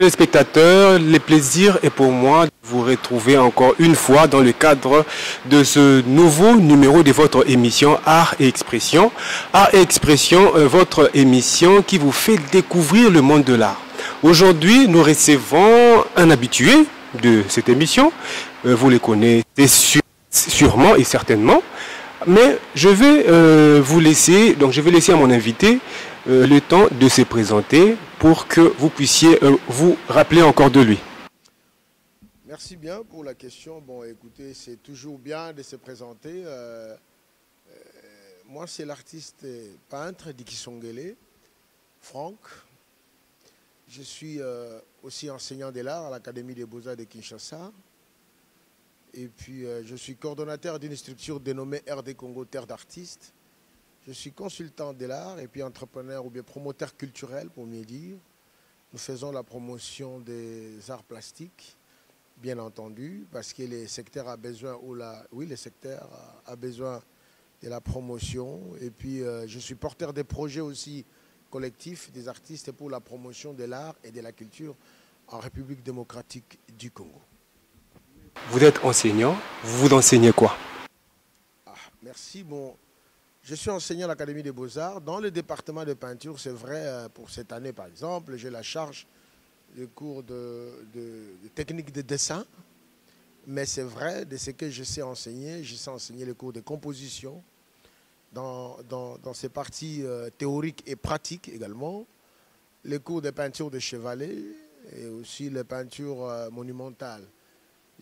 Téléspectateurs, le plaisir est pour moi de vous retrouver encore une fois dans le cadre de ce nouveau numéro de votre émission Art et Expression. Art et Expression, votre émission qui vous fait découvrir le monde de l'art. Aujourd'hui, nous recevons un habitué de cette émission. Vous le connaissez sûrement et certainement. Mais je vais vous laisser, donc je vais laisser à mon invité le temps de se présenter pour que vous puissiez vous rappeler encore de lui. Merci bien pour la question. Bon, écoutez, c'est toujours bien de se présenter. Moi, c'est l'artiste peintre Dikisongele, Franck. Je suis aussi enseignant de l'art à l'Académie des Beaux-Arts de Kinshasa. Et puis, je suis coordonnateur d'une structure dénommée RD Congo Terre d'artistes. Je suis consultant de l'art et puis entrepreneur ou bien promoteur culturel, pour mieux dire. Nous faisons la promotion des arts plastiques, bien entendu, parce que le secteur a besoin, le secteur a besoin de la promotion. Et puis, je suis porteur des projets aussi collectifs des artistes pour la promotion de l'art et de la culture en République démocratique du Congo. Vous êtes enseignant, vous enseignez quoi? Merci. Bon, je suis enseignant à l'Académie des Beaux-Arts. Dans le département de peinture, c'est vrai, pour cette année par exemple, j'ai la charge de cours de technique de dessin. Mais c'est vrai, de ce que je sais enseigner les cours de composition dans ces parties théoriques et pratiques également. Les cours de peinture de chevalet et aussi les peintures monumentales.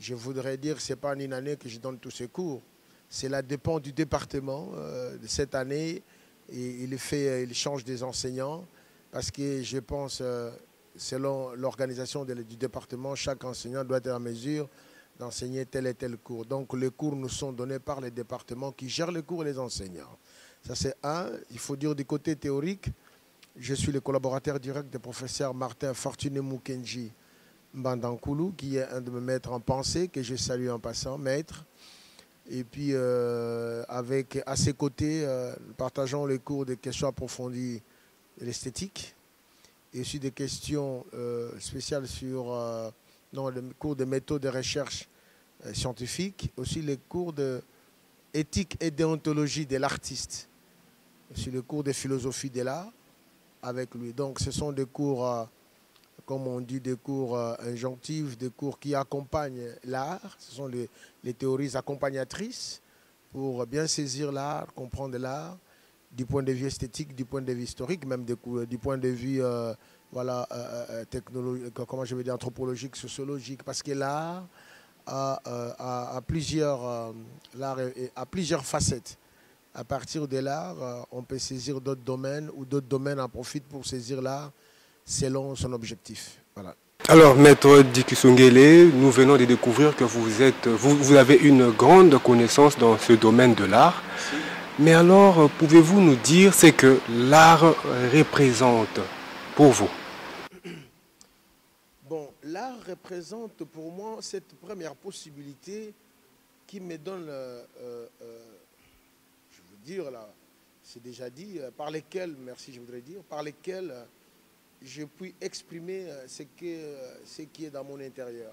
Je voudrais dire que ce n'est pas en une année que je donne tous ces cours. Cela dépend du département. De cette année, et il change des enseignants parce que je pense, selon l'organisation du département, chaque enseignant doit être en mesure d'enseigner tel et tel cours. Donc les cours nous sont donnés par les départements qui gèrent les cours et les enseignants. Ça c'est un. Il faut dire du côté théorique, je suis le collaborateur direct du professeur Martin Fortuné Mukenji Mbandankoulou, qui est un de mes maîtres en pensée, que je salue en passant, maître. Et puis, à ses côtés, nous partageons les cours de questions approfondies de l'esthétique et aussi des questions spéciales sur les cours de méthode de recherche scientifique, aussi les cours d'éthique et déontologie de l'artiste, aussi les cours de philosophie de l'art avec lui. Donc, ce sont des cours... comme on dit, des cours injonctifs, des cours qui accompagnent l'art. Ce sont les théories accompagnatrices pour bien saisir l'art, comprendre l'art, du point de vue esthétique, du point de vue historique, même du point de vue anthropologique, sociologique, parce que l'art a plusieurs facettes. À partir de l'art, on peut saisir d'autres domaines ou d'autres domaines en profitent pour saisir l'art selon son objectif. Voilà. Alors, Maître Dikisongele, nous venons de découvrir que vous avez une grande connaissance dans ce domaine de l'art. Mais alors, pouvez-vous nous dire ce que l'art représente pour vous? Bon, l'art représente pour moi cette première possibilité qui me donne, je veux dire, là, c'est déjà dit, par lesquelles je puis exprimer ce qui est dans mon intérieur.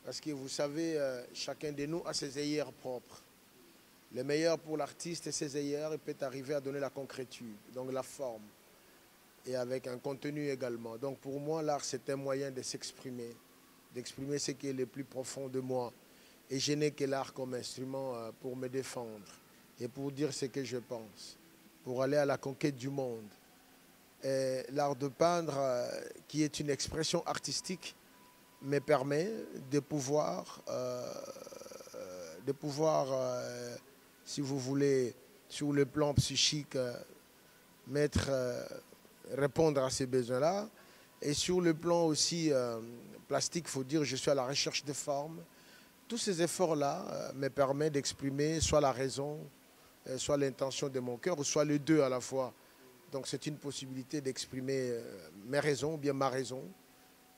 Parce que vous savez, chacun de nous a ses œillères propres. Le meilleur pour l'artiste et ses œillères, il peut arriver à donner la concrétude, donc la forme, et avec un contenu également. Donc pour moi, l'art, c'est un moyen de s'exprimer, d'exprimer ce qui est le plus profond de moi. Et je n'ai que l'art comme instrument pour me défendre et pour dire ce que je pense, pour aller à la conquête du monde. L'art de peindre, qui est une expression artistique, me permet de pouvoir si vous voulez, sur le plan psychique, répondre à ces besoins-là. Et sur le plan aussi plastique, il faut dire, je suis à la recherche de formes. Tous ces efforts-là me permettent d'exprimer soit la raison, soit l'intention de mon cœur, ou soit les deux à la fois. Donc c'est une possibilité d'exprimer mes raisons, ou bien ma raison,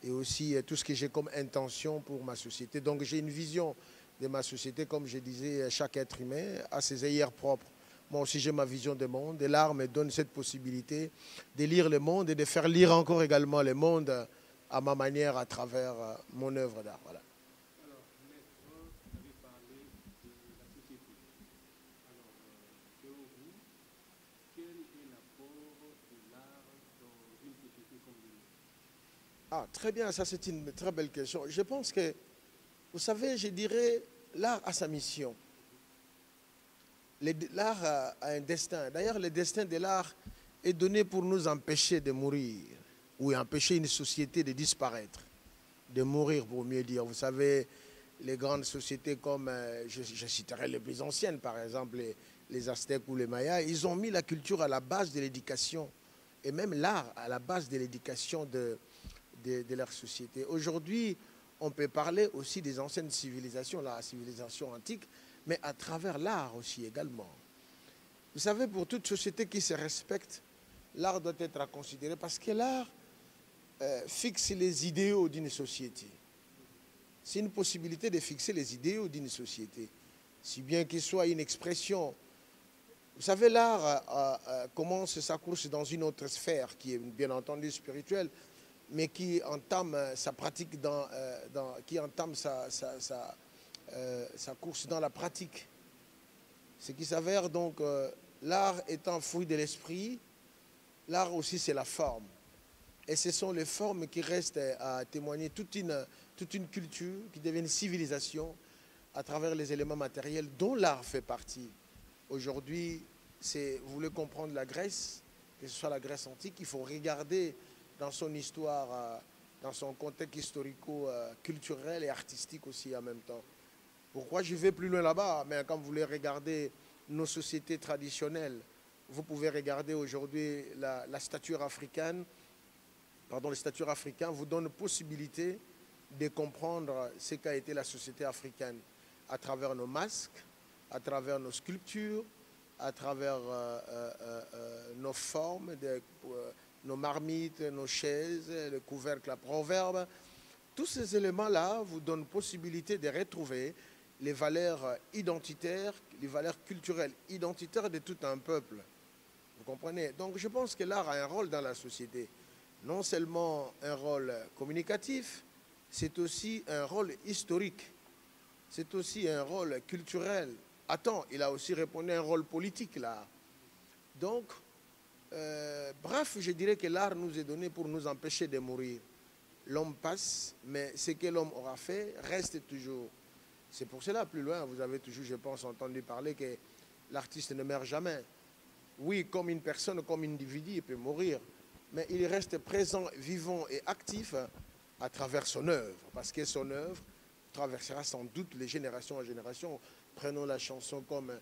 et aussi tout ce que j'ai comme intention pour ma société. Donc j'ai une vision de ma société, comme je disais, chaque être humain a ses œillères propres. Moi aussi j'ai ma vision du monde, et l'art me donne cette possibilité de lire le monde et de faire lire encore également le monde à ma manière à travers mon œuvre d'art. Voilà. Alors, maître, vous avez parlé de la société. Alors, selon vous, quel est l'apport de l'art dans une société comme l'humaine? Ah, très bien, ça c'est une très belle question. Je pense que, vous savez, je dirais, l'art a sa mission. L'art a un destin. D'ailleurs, le destin de l'art est donné pour nous empêcher de mourir, ou empêcher une société de disparaître, de mourir pour mieux dire. Vous savez, les grandes sociétés comme, je citerai les plus anciennes, par exemple les Aztèques ou les Mayas, ils ont mis la culture à la base de l'éducation, et même l'art à la base de l'éducation de leur société. Aujourd'hui, on peut parler aussi des anciennes civilisations, la civilisation antique, mais à travers l'art aussi également. Vous savez, pour toute société qui se respecte, l'art doit être considéré parce que l'art fixe les idéaux d'une société. C'est une possibilité de fixer les idéaux d'une société, si bien qu'il soit une expression. Vous savez, l'art commence sa course dans une autre sphère qui est bien entendu spirituelle, mais qui entame sa pratique qui entame sa course dans la pratique. Ce qui s'avère donc, l'art étant fruit de l'esprit, l'art aussi c'est la forme. Et ce sont les formes qui restent à témoigner toute une culture, qui devient une civilisation à travers les éléments matériels dont l'art fait partie. Aujourd'hui, vous voulez comprendre la Grèce, que ce soit la Grèce antique, il faut regarder dans son histoire, dans son contexte historico-culturel et artistique aussi en même temps. Pourquoi je vais plus loin là-bas? Mais quand vous voulez regarder nos sociétés traditionnelles, vous pouvez regarder aujourd'hui la stature africaine. Pardon, les statues africaines vous donnent possibilité de comprendre ce qu'a été la société africaine à travers nos masques, à travers nos sculptures, à travers nos formes, nos marmites, nos chaises, le couvercle à proverbe. Tous ces éléments-là vous donnent possibilité de retrouver les valeurs identitaires, les valeurs culturelles identitaires de tout un peuple. Vous comprenez? Donc je pense que l'art a un rôle dans la société. Non seulement un rôle communicatif, c'est aussi un rôle historique. C'est aussi un rôle culturel. Attends, il a aussi répondu à un rôle politique, l'art. Donc, bref, je dirais que l'art nous est donné pour nous empêcher de mourir. L'homme passe, mais ce que l'homme aura fait reste toujours. C'est pour cela, plus loin, vous avez toujours, je pense, entendu parler que l'artiste ne meurt jamais. Oui, comme une personne, comme un individu, il peut mourir, mais il reste présent, vivant et actif à travers son œuvre, parce que son œuvre traversera sans doute les générations en génération. Prenons la chanson comme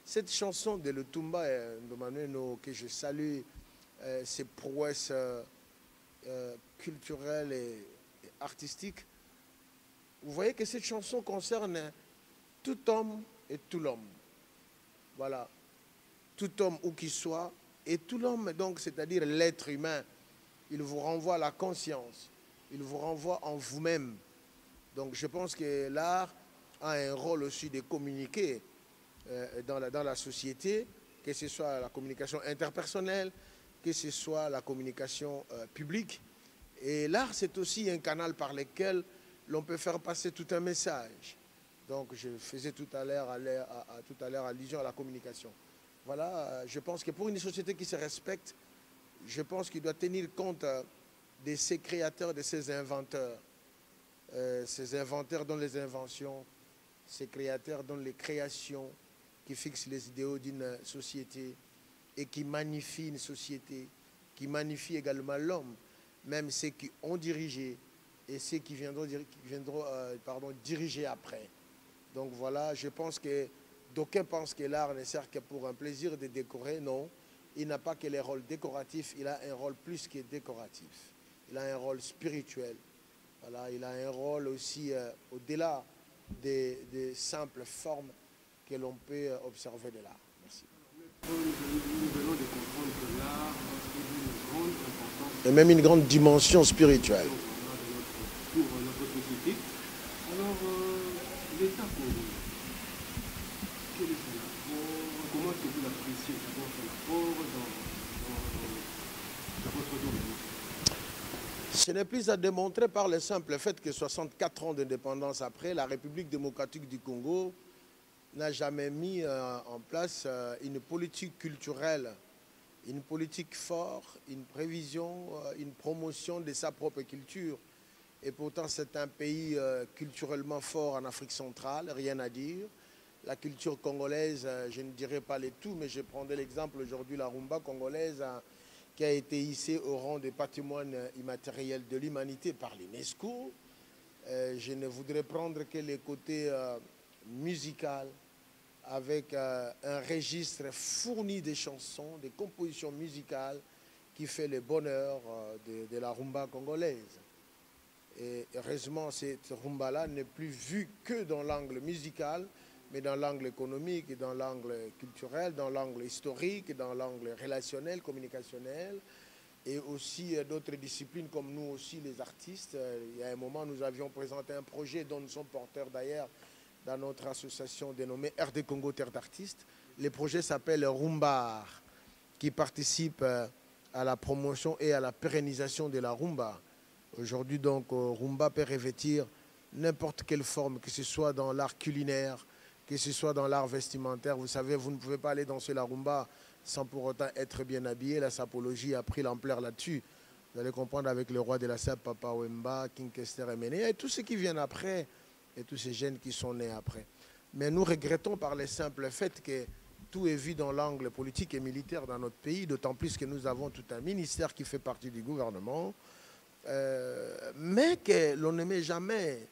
cette chanson de Lutumba que je salue, ses prouesses culturelles et artistiques. Vous voyez que cette chanson concerne tout homme et tout l'homme. Voilà. Tout homme où qu'il soit, et tout l'homme, donc, c'est-à-dire l'être humain, il vous renvoie à la conscience, il vous renvoie en vous-même. Donc je pense que l'art a un rôle aussi de communiquer dans la société, que ce soit la communication interpersonnelle, que ce soit la communication publique. Et l'art, c'est aussi un canal par lequel l'on peut faire passer tout un message. Donc je faisais tout à l'heure allusion à la communication. Voilà, je pense que pour une société qui se respecte, je pense qu'il doit tenir compte de ses créateurs, de ses inventeurs. Ces inventeurs dont les inventions, ces créateurs dont les créations qui fixent les idéaux d'une société et qui magnifient une société, qui magnifient également l'homme, même ceux qui ont dirigé et ceux qui viendront diriger après. Donc voilà, je pense que d'aucuns pensent que l'art ne sert que pour un plaisir de décorer. Non, il n'a pas que les rôles décoratifs, il a un rôle plus que décoratif. Il a un rôle spirituel. Voilà, il a un rôle aussi au-delà des simples formes que l'on peut observer de l'art. Merci. Nous venons de comprendre que l'art est d'une grande importance. Et même une grande dimension spirituelle. Pour notre société. Alors, l'État congolais, Ce n'est plus à démontrer par le simple fait que 64 ans d'indépendance après, la République démocratique du Congo n'a jamais mis en place une politique culturelle, une politique forte, une prévision, une promotion de sa propre culture. Et pourtant, c'est un pays culturellement fort en Afrique centrale, rien à dire. La culture congolaise, je ne dirais pas les tout, mais je prendrai l'exemple aujourd'hui, la rumba congolaise, qui a été hissée au rang de patrimoine immatériel de l'humanité par l'UNESCO. Je ne voudrais prendre que les côtés musical, avec un registre fourni de chansons, de compositions musicales qui fait le bonheur de la rumba congolaise. Et heureusement, cette rumba-là n'est plus vue que dans l'angle musical, mais dans l'angle économique, dans l'angle culturel, dans l'angle historique, dans l'angle relationnel, communicationnel, et aussi d'autres disciplines comme nous aussi, les artistes. Il y a un moment, nous avions présenté un projet dont nous sommes porteurs d'ailleurs dans notre association dénommée RD Congo Terre d'Artistes. Le projet s'appelle Rumbar, qui participe à la promotion et à la pérennisation de la rumba. Aujourd'hui, donc, rumba peut revêtir n'importe quelle forme, que ce soit dans l'art culinaire, que ce soit dans l'art vestimentaire. Vous savez, vous ne pouvez pas aller danser la rumba sans pour autant être bien habillé. La sapologie a pris l'ampleur là-dessus. Vous allez comprendre avec le roi de la sap, Papa Wemba, King Kester et Méné, et tous ceux qui viennent après, et tous ces jeunes qui sont nés après. Mais nous regrettons par le simple fait que tout est vu dans l'angle politique et militaire dans notre pays, d'autant plus que nous avons tout un ministère qui fait partie du gouvernement, mais que l'on ne met jamais.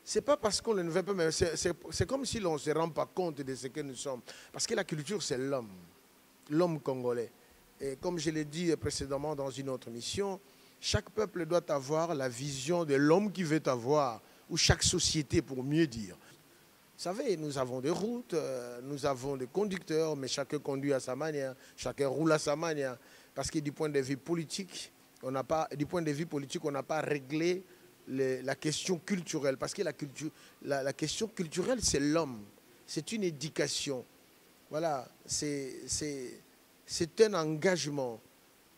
C'est pas parce qu'on ne veut pas, mais c'est comme si l'on ne se rend pas compte de ce que nous sommes. Parce que la culture, c'est l'homme congolais. Et comme je l'ai dit précédemment dans une autre mission, chaque peuple doit avoir la vision de l'homme qu'il veut avoir, ou chaque société pour mieux dire. Vous savez, nous avons des routes, nous avons des conducteurs, mais chacun conduit à sa manière, chacun roule à sa manière. Parce que du point de vue politique, on n'a pas réglé la question culturelle. Parce que la question culturelle, c'est l'homme. C'est une éducation. Voilà, c'est un engagement,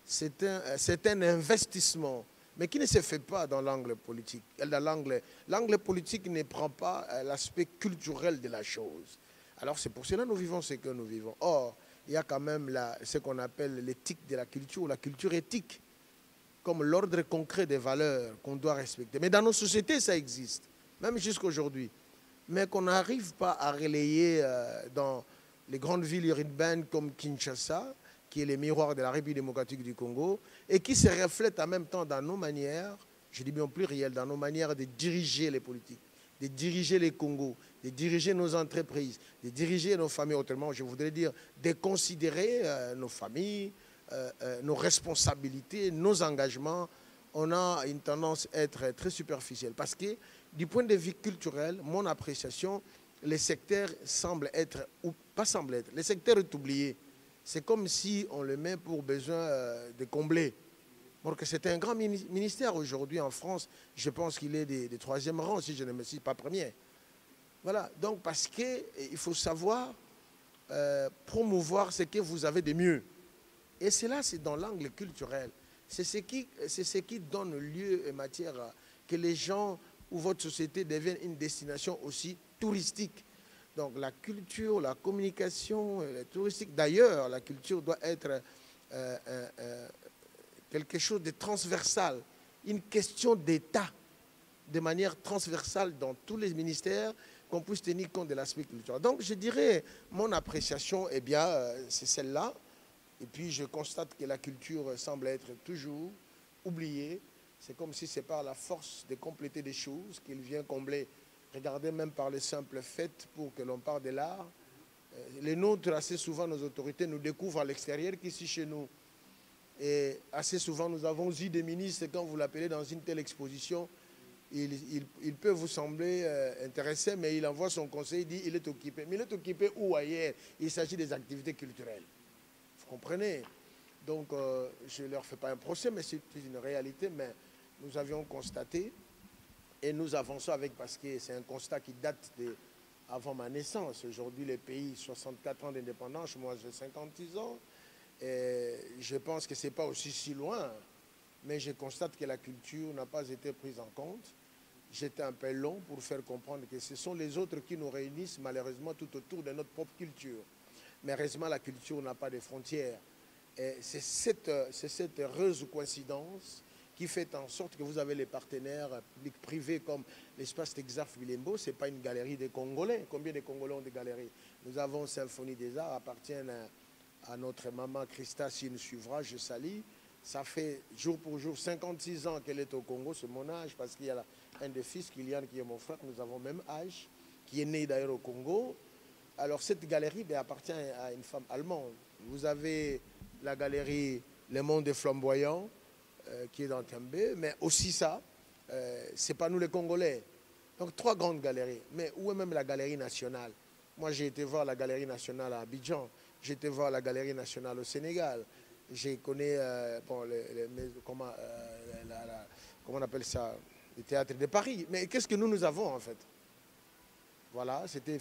c'est un investissement, mais qui ne se fait pas dans l'angle politique. L'angle politique ne prend pas l'aspect culturel de la chose. Alors c'est pour cela que nous vivons ce que nous vivons. Or, il y a quand même ce qu'on appelle l'éthique de la culture, ou la culture éthique, comme l'ordre concret des valeurs qu'on doit respecter. Mais dans nos sociétés, ça existe, même jusqu'à aujourd'hui. Mais qu'on n'arrive pas à relayer dans les grandes villes urbaines comme Kinshasa, qui est le miroir de la République démocratique du Congo, et qui se reflète en même temps dans nos manières, je dis bien au pluriel, dans nos manières de diriger les politiques, de diriger les Congos, de diriger nos entreprises, de diriger nos familles. Autrement, je voudrais dire, de considérer nos familles, nos responsabilités, nos engagements. On a une tendance à être très superficielle. Parce que, du point de vue culturel, mon appréciation, les secteurs semblent être, ou pas semblent être, les secteurs est oublié. C'est comme si on le met pour besoin de combler. Alors que c'est un grand ministère aujourd'hui en France. Je pense qu'il est des troisième rang, si je ne me suis pas premier. Voilà, donc parce qu'il faut savoir promouvoir ce que vous avez de mieux. Et cela, c'est dans l'angle culturel. C'est ce qui donne lieu et matière à que les gens ou votre société deviennent une destination aussi touristique. Donc la culture, la communication, la touristique. D'ailleurs, la culture doit être quelque chose de transversal, une question d'État, de manière transversale dans tous les ministères, qu'on puisse tenir compte de l'aspect culturel. Donc je dirais, mon appréciation, eh bien, c'est celle-là. Et puis je constate que la culture semble être toujours oubliée. C'est comme si c'est par la force de compléter des choses qu'il vient combler. Regardez même par le simple fait pour que l'on parle de l'art. Les nôtres, assez souvent, nos autorités nous découvrent à l'extérieur qu'ici chez nous. Et assez souvent, nous avons eu des ministres, quand vous l'appelez dans une telle exposition, il peut vous sembler intéressé, mais il envoie son conseil, il dit il est occupé. Mais il est occupé où ailleurs? Il s'agit des activités culturelles. Vous comprenez? Donc, je ne leur fais pas un procès, mais c'est une réalité. Mais nous avions constaté, et nous avançons avec, parce que c'est un constat qui date avant ma naissance. Aujourd'hui, le pays, 64 ans d'indépendance, moi j'ai 56 ans. Et je pense que ce n'est pas aussi si loin. mais je constate que la culture n'a pas été prise en compte. J'étais un peu long pour faire comprendre que ce sont les autres qui nous réunissent malheureusement tout autour de notre propre culture. Mais heureusement, la culture n'a pas de frontières. Et c'est cette heureuse coïncidence qui fait en sorte que vous avez les partenaires publics-privés comme l'espace Texaf Bilembo. Ce n'est pas une galerie des Congolais. Combien de Congolais ont des galeries? Nous avons Symphonie des Arts, appartiennent à notre maman Christa, s'il nous suivra, je salue. Ça fait jour pour jour 56 ans qu'elle est au Congo, c'est mon âge, parce qu'il y a un des fils, Kylian, qui est mon frère, nous avons même âge, qui est né d'ailleurs au Congo. Alors cette galerie appartient à une femme allemande. Vous avez la galerie Le Monde des Flamboyants, qui est dans Tembe, mais aussi ça, c'est pas nous les Congolais. Donc 3 grandes galeries. Mais où est même la galerie nationale? Moi j'ai été voir la galerie nationale à Abidjan, j'ai été voir la galerie nationale au Sénégal. Je connais comment on appelle ça, le théâtre de Paris. Mais qu'est-ce que nous avons en fait? Voilà, c'était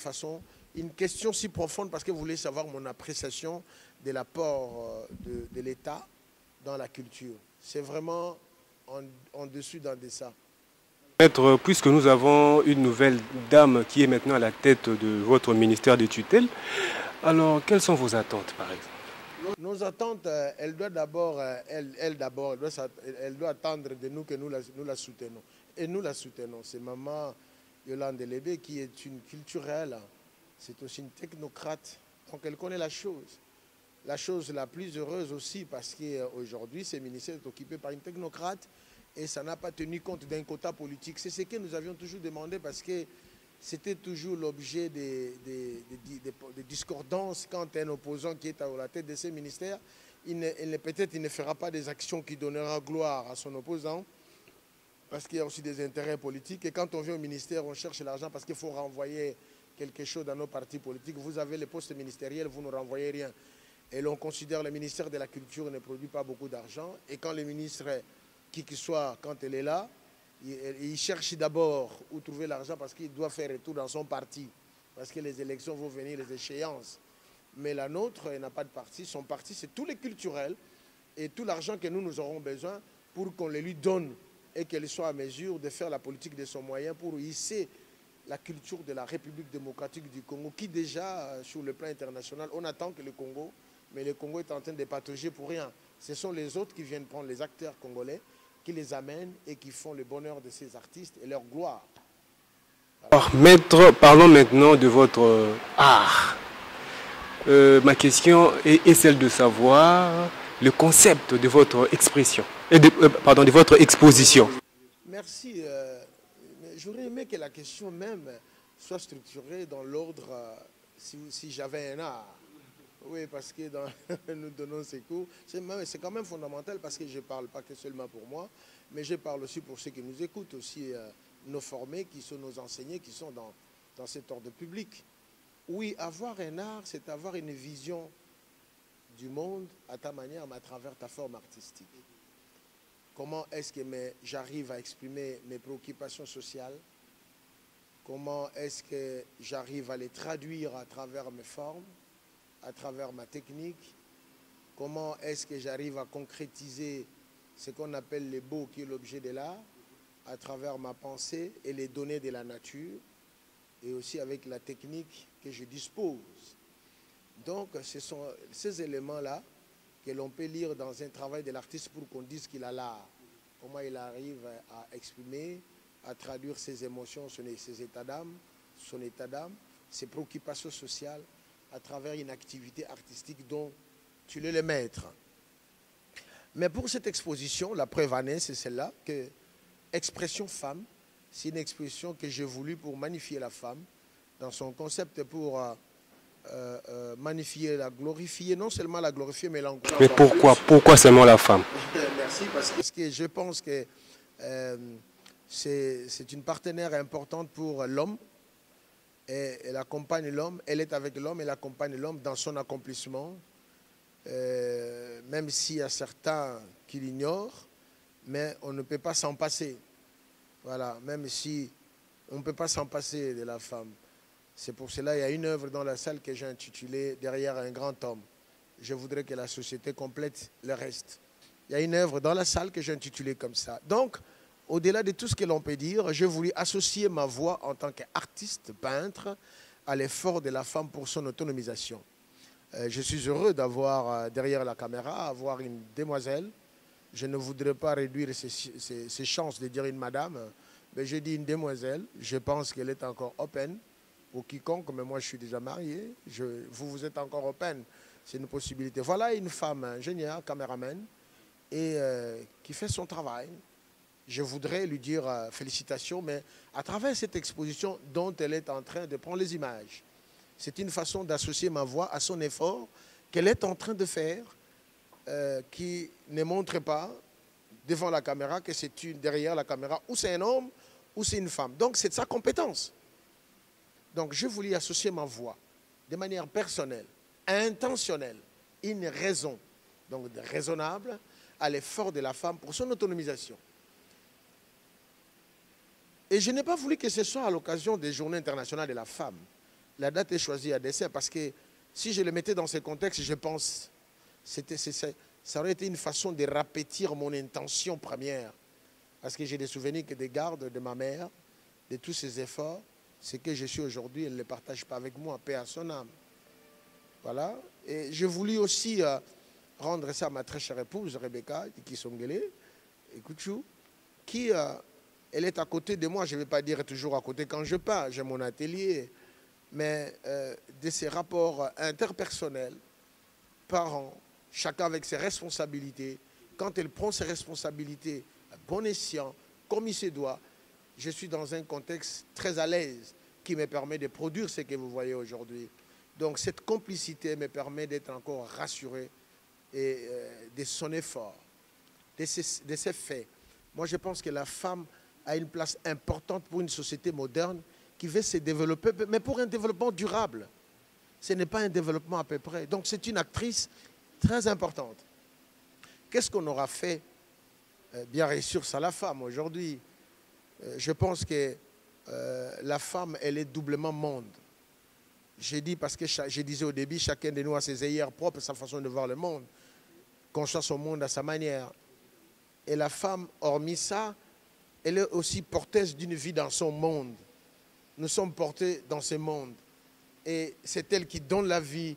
une question si profonde parce que vous voulez savoir mon appréciation de l'apport de l'État dans la culture. C'est vraiment en dessus dans ça. Maître, puisque nous avons une nouvelle dame qui est maintenant à la tête de votre ministère de tutelle, alors quelles sont vos attentes par exemple? Nos attentes, elle doit d'abord, elle doit attendre de nous que nous la soutenons. Et nous la soutenons. C'est maman Yolande Lébé qui est une culturelle, c'est aussi une technocrate. Donc elle connaît la chose. La chose la plus heureuse aussi parce qu'aujourd'hui, ce ministère est occupé par une technocrate et ça n'a pas tenu compte d'un quota politique. C'est ce que nous avions toujours demandé parce que c'était toujours l'objet des discordances quand un opposant qui est à la tête de ces ministères, peut-être il ne fera pas des actions qui donneront gloire à son opposant, parce qu'il y a aussi des intérêts politiques. Et quand on vient au ministère, on cherche l'argent parce qu'il faut renvoyer quelque chose dans nos partis politiques. Vous avez les postes ministériels, vous ne renvoyez rien. Et l'on considère que le ministère de la Culture ne produit pas beaucoup d'argent. Et quand le ministre, qui qu'il soit, quand elle est là, il cherche d'abord où trouver l'argent parce qu'il doit faire retour dans son parti. Parce que les élections vont venir, les échéances. Mais la nôtre, elle n'a pas de parti. Son parti, c'est tous les culturels et tout l'argent que nous aurons besoin pour qu'on le lui donne et qu'elle soit à mesure de faire la politique de son moyen pour hisser la culture de la République démocratique du Congo, qui déjà, sur le plan international, on attend que le Congo, mais le Congo est en train de patauger pour rien. Ce sont les autres qui viennent prendre les acteurs congolais, qui les amènent et qui font le bonheur de ces artistes et leur gloire. Alors, maître, parlons maintenant de votre art. Ma question est celle de savoir le concept de votre expression, de votre exposition. Merci. J'aurais aimé que la question même soit structurée dans l'ordre si j'avais un art. Oui, parce que nous donnons ces cours. C'est quand même fondamental parce que je ne parle pas que seulement pour moi, mais je parle aussi pour ceux qui nous écoutent, aussi nos formés, qui sont nos enseignants, qui sont dans cet ordre public. Oui, avoir un art, c'est avoir une vision du monde à ta manière, mais à travers ta forme artistique. Comment est-ce que j'arrive à exprimer mes préoccupations sociales? Comment est-ce que j'arrive à les traduire à travers mes formes, à travers ma technique? Comment est-ce que j'arrive à concrétiser ce qu'on appelle les beaux, qui est l'objet de l'art, à travers ma pensée et les données de la nature, et aussi avec la technique que je dispose. Donc, ce sont ces éléments-là que l'on peut lire dans un travail de l'artiste pour qu'on dise qu'il a l'art. Comment il arrive à exprimer, à traduire ses émotions, ses états d'âme, son état d'âme, ses préoccupations sociales, à travers une activité artistique dont tu es le maître. Mais pour cette exposition, la preuve en est, c'est celle-là, que expression femme, c'est une expression que j'ai voulu pour magnifier la femme, dans son concept pour magnifier, la glorifier, non seulement la glorifier, mais l'encourager. Mais pourquoi seulement la femme? Merci, parce que je pense que c'est une partenaire importante pour l'homme. Elle accompagne l'homme, elle est avec l'homme, elle accompagne l'homme dans son accomplissement, même s'il y a certains qui l'ignorent, mais on ne peut pas s'en passer. Voilà, même si on ne peut pas s'en passer de la femme. C'est pour cela qu'il y a une œuvre dans la salle que j'ai intitulée « Derrière un grand homme ». Je voudrais que la société complète le reste. Il y a une œuvre dans la salle que j'ai intitulée comme ça. Donc, au-delà de tout ce que l'on peut dire, je voulais associer ma voix en tant qu'artiste, peintre, à l'effort de la femme pour son autonomisation. Je suis heureux d'avoir derrière la caméra, avoir une demoiselle. Je ne voudrais pas réduire ses chances de dire une madame, mais j'ai dit une demoiselle. Je pense qu'elle est encore open pour quiconque, mais moi je suis déjà marié. Vous êtes encore open, c'est une possibilité. Voilà une femme ingénieure, caméraman, et qui fait son travail. Je voudrais lui dire félicitations, mais à travers cette exposition dont elle est en train de prendre les images, c'est une façon d'associer ma voix à son effort qu'elle est en train de faire, qui ne montre pas devant la caméra que c'est derrière la caméra, ou c'est un homme, ou c'est une femme. Donc c'est de sa compétence. Donc je voulais associer ma voix de manière personnelle, intentionnelle, une raison, donc raisonnable, à l'effort de la femme pour son autonomisation. Et je n'ai pas voulu que ce soit à l'occasion des Journées internationales de la femme. La date est choisie à dessein parce que si je le mettais dans ce contexte, je pense que ça aurait été une façon de répéter mon intention première. Parce que j'ai des souvenirs que des gardes de ma mère, de tous ses efforts, ce que je suis aujourd'hui, elle ne le partage pas avec moi, paix à son âme. Voilà. Et j'ai voulu aussi rendre ça à ma très chère épouse, Rebecca, Kisongele, qui elle est à côté de moi, je ne vais pas dire toujours à côté quand je pars, j'ai mon atelier, mais de ces rapports interpersonnels, parents, chacun avec ses responsabilités, quand elle prend ses responsabilités à bon escient, comme il se doit, je suis dans un contexte très à l'aise qui me permet de produire ce que vous voyez aujourd'hui. Donc cette complicité me permet d'être encore rassuré et, de son effort, de ses faits. Moi je pense que la femme a une place importante pour une société moderne qui veut se développer, mais pour un développement durable. Ce n'est pas un développement à peu près. Donc c'est une actrice très importante. Qu'est-ce qu'on aura fait bien réussir ça la femme aujourd'hui? Je pense que la femme, elle est doublement monde. J'ai dit parce que je disais au début, chacun de nous a ses œillères propres, sa façon de voir le monde, conçoit son monde à sa manière. Et la femme, hormis ça, elle est aussi porteuse d'une vie dans son monde. Nous sommes portés dans ce monde. Et c'est elle qui donne la vie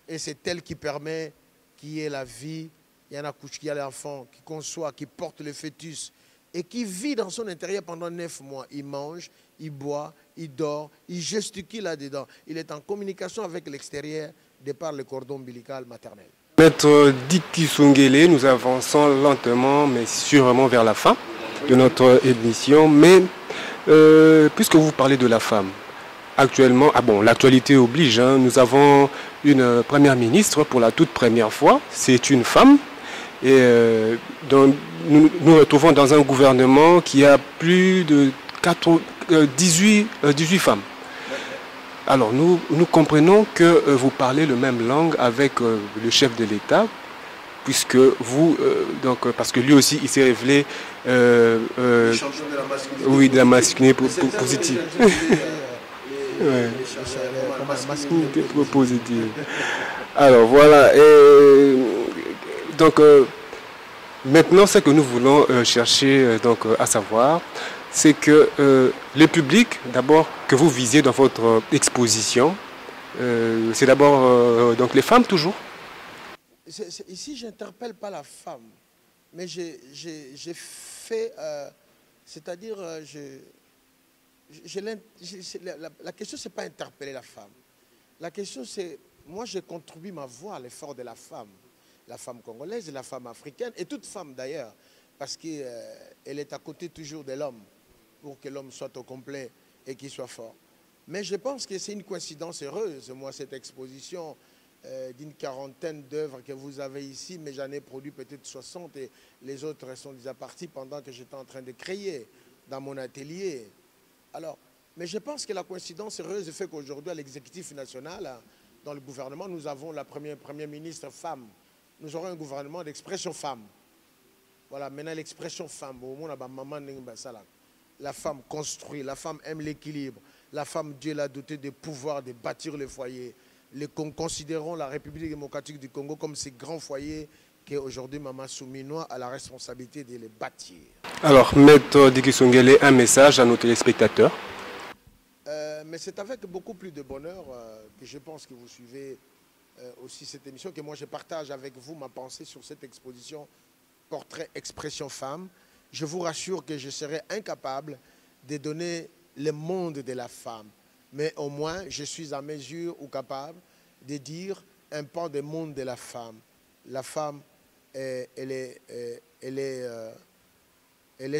et c'est elle qui permet qu'il y ait la vie. Il y en a qui a l'enfant, qui conçoit, qui porte le fœtus et qui vit dans son intérieur pendant 9 mois. Il mange, il boit, il dort, il gesticule là-dedans. Il est en communication avec l'extérieur de par le cordon ombilical maternel. Maître Dick Kisongele, nous avançons lentement mais sûrement vers la fin de notre émission. Mais puisque vous parlez de la femme, actuellement, l'actualité oblige, hein, nous avons une première ministre pour la toute première fois. C'est une femme. Et nous nous retrouvons dans un gouvernement qui a plus de 18 femmes. Alors nous comprenons que vous parlez la même langue avec le chef de l'État, puisque vous, parce que lui aussi il s'est révélé oui, de la masculinité positive. Ouais. Masculinité positive. Alors voilà. Donc maintenant, ce que nous voulons chercher à savoir, c'est que le public, d'abord, que vous visez dans votre exposition, c'est d'abord donc les femmes toujours. Ici, je n'interpelle pas la femme, mais j'ai fait, c'est-à-dire, la question, ce n'est pas interpeller la femme. La question, c'est, moi, je contribue ma voix à l'effort de la femme congolaise, la femme africaine, et toute femme d'ailleurs, parce qu'elle est à côté toujours de l'homme, pour que l'homme soit au complet et qu'il soit fort. Mais je pense que c'est une coïncidence heureuse, moi, cette exposition d'une quarantaine d'œuvres que vous avez ici, mais j'en ai produit peut-être 60 et les autres sont déjà partis pendant que j'étais en train de créer dans mon atelier. Alors, mais je pense que la coïncidence heureuse fait qu'aujourd'hui, à l'exécutif national, dans le gouvernement, nous avons la première ministre femme. Nous aurons un gouvernement d'expression femme. Voilà, maintenant l'expression femme. La femme construit, la femme aime l'équilibre. La femme, Dieu l'a dotée de pouvoir de bâtir le foyer. Considérons la République démocratique du Congo comme ces grands foyers qu'aujourd'hui Maman Souminois a la responsabilité de les bâtir. Alors, Maître Dicky Songele, un message à nos téléspectateurs. Mais c'est avec beaucoup plus de bonheur que je pense que vous suivez aussi cette émission, que moi je partage avec vous ma pensée sur cette exposition Portrait Expression Femme. Je vous rassure que je serai incapable de donner le monde de la femme. Mais au moins, je suis à mesure ou capable de dire un pan du monde de la femme. La femme, elle est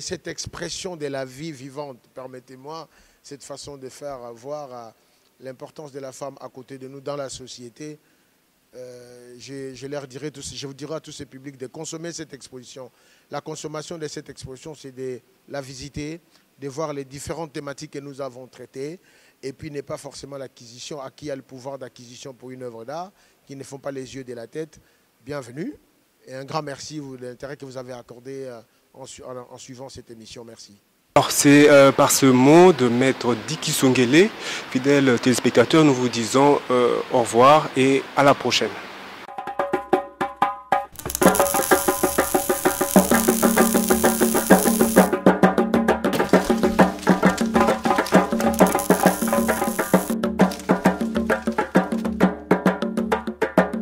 cette expression de la vie vivante. Permettez-moi cette façon de faire voir l'importance de la femme à côté de nous dans la société. Je vous dirai à tous ces publics de consommer cette exposition. La consommation de cette exposition, c'est de la visiter, de voir les différentes thématiques que nous avons traitées, et puis n'est pas forcément l'acquisition, à qui a le pouvoir d'acquisition pour une œuvre d'art, qui ne font pas les yeux de la tête. Bienvenue, et un grand merci de l'intérêt que vous avez accordé en suivant cette émission. Merci. Alors c'est par ce mot de Maître Dicky Songele, fidèles téléspectateurs, nous vous disons au revoir et à la prochaine.